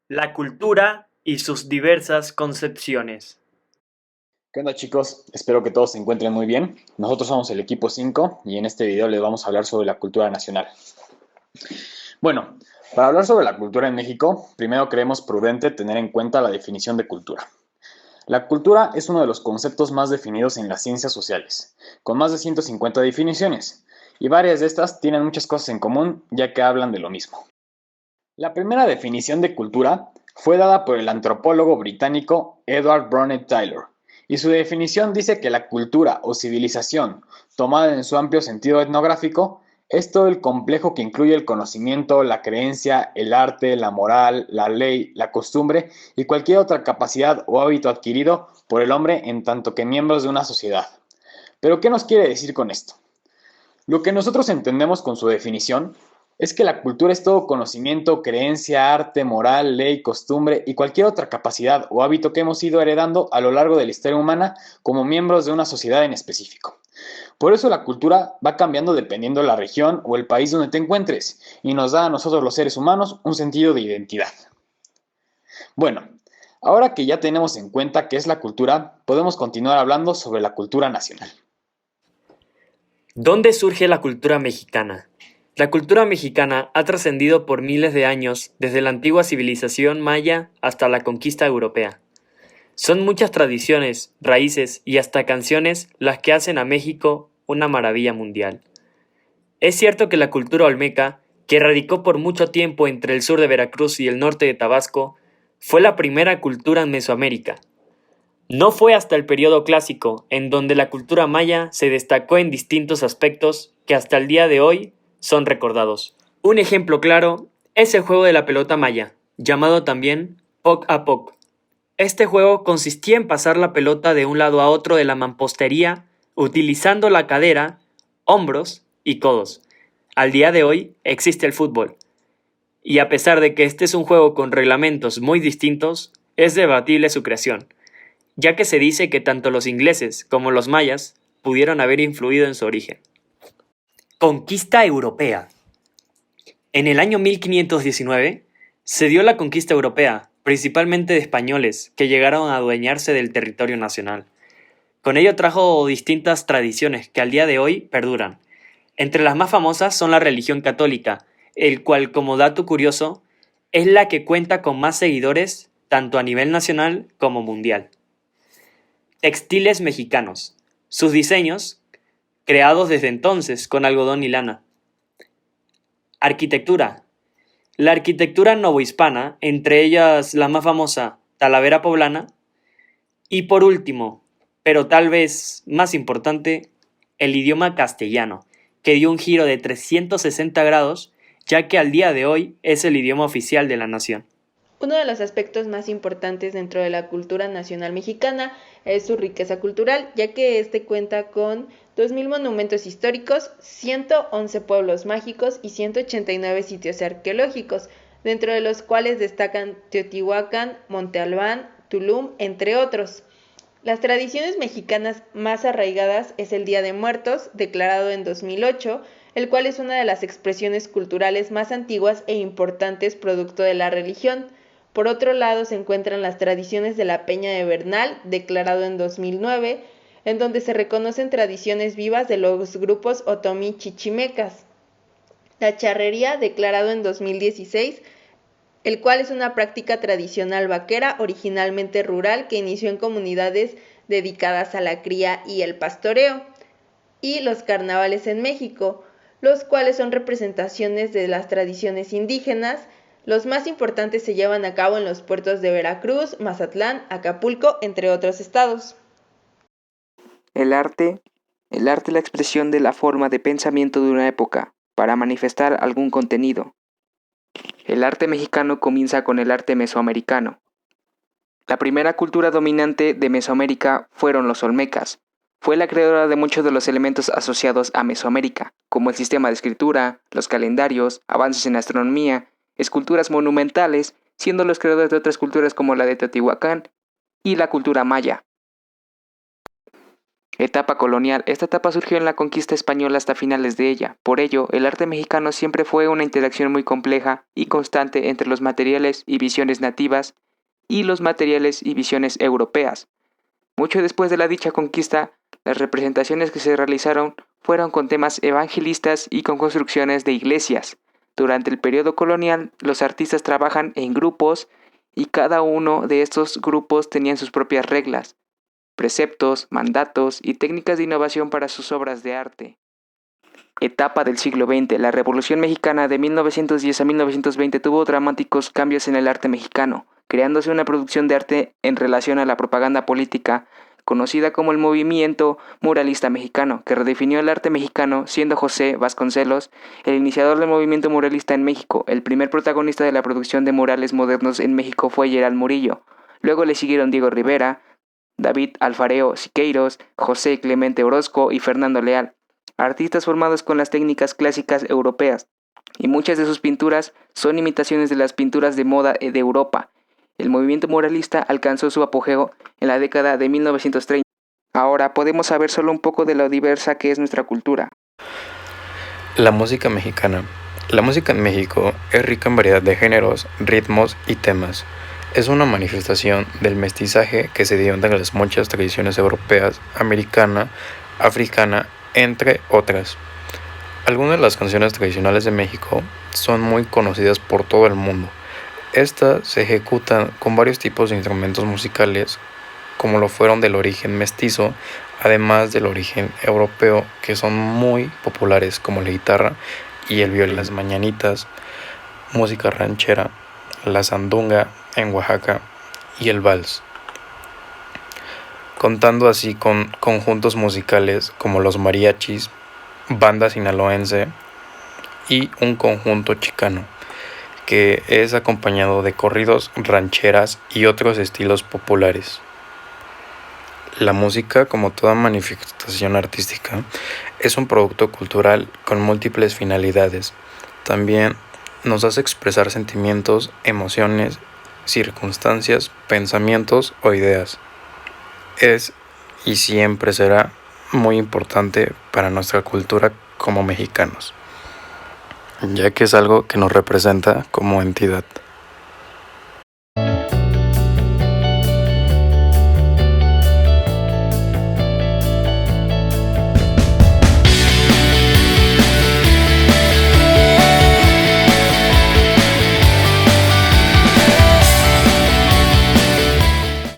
La cultura y sus diversas concepciones. ¿Qué onda chicos? Espero que todos se encuentren muy bien. Nosotros somos el equipo 5 y en este video les vamos a hablar sobre la cultura nacional. Bueno, para hablar sobre la cultura en México, primero creemos prudente tener en cuenta la definición de cultura. La cultura es uno de los conceptos más definidos en las ciencias sociales, con más de 150 definiciones, y varias de estas tienen muchas cosas en común ya que hablan de lo mismo. La primera definición de cultura fue dada por el antropólogo británico Edward Brunett Taylor, y su definición dice que la cultura o civilización, tomada en su amplio sentido etnográfico, es todo el complejo que incluye el conocimiento, la creencia, el arte, la moral, la ley, la costumbre y cualquier otra capacidad o hábito adquirido por el hombre en tanto que miembros de una sociedad. ¿Pero qué nos quiere decir con esto? Lo que nosotros entendemos con su definición es que la cultura es todo conocimiento, creencia, arte, moral, ley, costumbre y cualquier otra capacidad o hábito que hemos ido heredando a lo largo de la historia humana como miembros de una sociedad en específico. Por eso la cultura va cambiando dependiendo de la región o el país donde te encuentres y nos da a nosotros los seres humanos un sentido de identidad. Bueno, ahora que ya tenemos en cuenta qué es la cultura, podemos continuar hablando sobre la cultura nacional. ¿Dónde surge la cultura mexicana? La cultura mexicana ha trascendido por miles de años, desde la antigua civilización maya hasta la conquista europea. Son muchas tradiciones, raíces y hasta canciones las que hacen a México una maravilla mundial. Es cierto que la cultura olmeca, que radicó por mucho tiempo entre el sur de Veracruz y el norte de Tabasco, fue la primera cultura en Mesoamérica. No fue hasta el periodo clásico, en donde la cultura maya se destacó en distintos aspectos que hasta el día de hoy son recordados. Un ejemplo claro es el juego de la pelota maya, llamado también Poc a Poc. Este juego consistía en pasar la pelota de un lado a otro de la mampostería utilizando la cadera, hombros y codos. Al día de hoy existe el fútbol, y a pesar de que este es un juego con reglamentos muy distintos, es debatible su creación, ya que se dice que tanto los ingleses como los mayas pudieron haber influido en su origen. Conquista europea. En el año 1519 se dio la conquista europea, principalmente de españoles, que llegaron a adueñarse del territorio nacional. Con ello trajo distintas tradiciones que al día de hoy perduran. Entre las más famosas son la religión católica, el cual, como dato curioso, es la que cuenta con más seguidores tanto a nivel nacional como mundial. Textiles mexicanos. Sus diseños, creados desde entonces con algodón y lana. Arquitectura. La arquitectura novohispana, entre ellas la más famosa, Talavera Poblana. Y por último, pero tal vez más importante, el idioma castellano, que dio un giro de 360 grados, ya que al día de hoy es el idioma oficial de la nación. Uno de los aspectos más importantes dentro de la cultura nacional mexicana es su riqueza cultural, ya que este cuenta con 2.000 monumentos históricos, 111 pueblos mágicos y 189 sitios arqueológicos, dentro de los cuales destacan Teotihuacán, Monte Albán, Tulum, entre otros. Las tradiciones mexicanas más arraigadas es el Día de Muertos, declarado en 2008, el cual es una de las expresiones culturales más antiguas e importantes producto de la religión. Por otro lado se encuentran las tradiciones de la Peña de Bernal, declarado en 2009, en donde se reconocen tradiciones vivas de los grupos otomí chichimecas. La charrería, declarado en 2016, el cual es una práctica tradicional vaquera originalmente rural que inició en comunidades dedicadas a la cría y el pastoreo. Y los carnavales en México, los cuales son representaciones de las tradiciones indígenas. Los más importantes se llevan a cabo en los puertos de Veracruz, Mazatlán, Acapulco, entre otros estados. El arte, el arte es la expresión de la forma de pensamiento de una época para manifestar algún contenido. El arte mexicano comienza con el arte mesoamericano. La primera cultura dominante de Mesoamérica fueron los olmecas. Fue la creadora de muchos de los elementos asociados a Mesoamérica, como el sistema de escritura, los calendarios, avances en astronomía, esculturas monumentales, siendo los creadores de otras culturas como la de Teotihuacán y la cultura maya. Etapa colonial. Esta etapa surgió en la conquista española hasta finales de ella. Por ello, el arte mexicano siempre fue una interacción muy compleja y constante entre los materiales y visiones nativas y los materiales y visiones europeas. Mucho después de la dicha conquista, las representaciones que se realizaron fueron con temas evangelistas y con construcciones de iglesias. Durante el periodo colonial, los artistas trabajan en grupos y cada uno de estos grupos tenían sus propias reglas, preceptos, mandatos y técnicas de innovación para sus obras de arte. Etapa del siglo XX. La Revolución Mexicana de 1910 a 1920 tuvo dramáticos cambios en el arte mexicano, creándose una producción de arte en relación a la propaganda política, conocida como el Movimiento Muralista Mexicano, que redefinió el arte mexicano, siendo José Vasconcelos el iniciador del movimiento muralista en México. El primer protagonista de la producción de murales modernos en México fue Gerald Murillo. Luego le siguieron Diego Rivera, David Alfareo Siqueiros, José Clemente Orozco y Fernando Leal, artistas formados con las técnicas clásicas europeas, y muchas de sus pinturas son imitaciones de las pinturas de moda de Europa. El movimiento muralista alcanzó su apogeo en la década de 1930. Ahora podemos saber solo un poco de lo diversa que es nuestra cultura. La música mexicana. La música en México es rica en variedad de géneros, ritmos y temas. Es una manifestación del mestizaje que se dio entre las muchas tradiciones europeas, americana, africana, entre otras. Algunas de las canciones tradicionales de México son muy conocidas por todo el mundo. Estas se ejecutan con varios tipos de instrumentos musicales, como lo fueron del origen mestizo, además del origen europeo, que son muy populares, como la guitarra y el violín, las mañanitas, música ranchera, la sandunga en Oaxaca y el vals, contando así con conjuntos musicales como los mariachis, banda sinaloense y un conjunto chicano, que es acompañado de corridos, rancheras y otros estilos populares. La música, como toda manifestación artística, es un producto cultural con múltiples finalidades. También nos hace expresar sentimientos, emociones, circunstancias, pensamientos o ideas. Es y siempre será muy importante para nuestra cultura como mexicanos, ya que es algo que nos representa como entidad.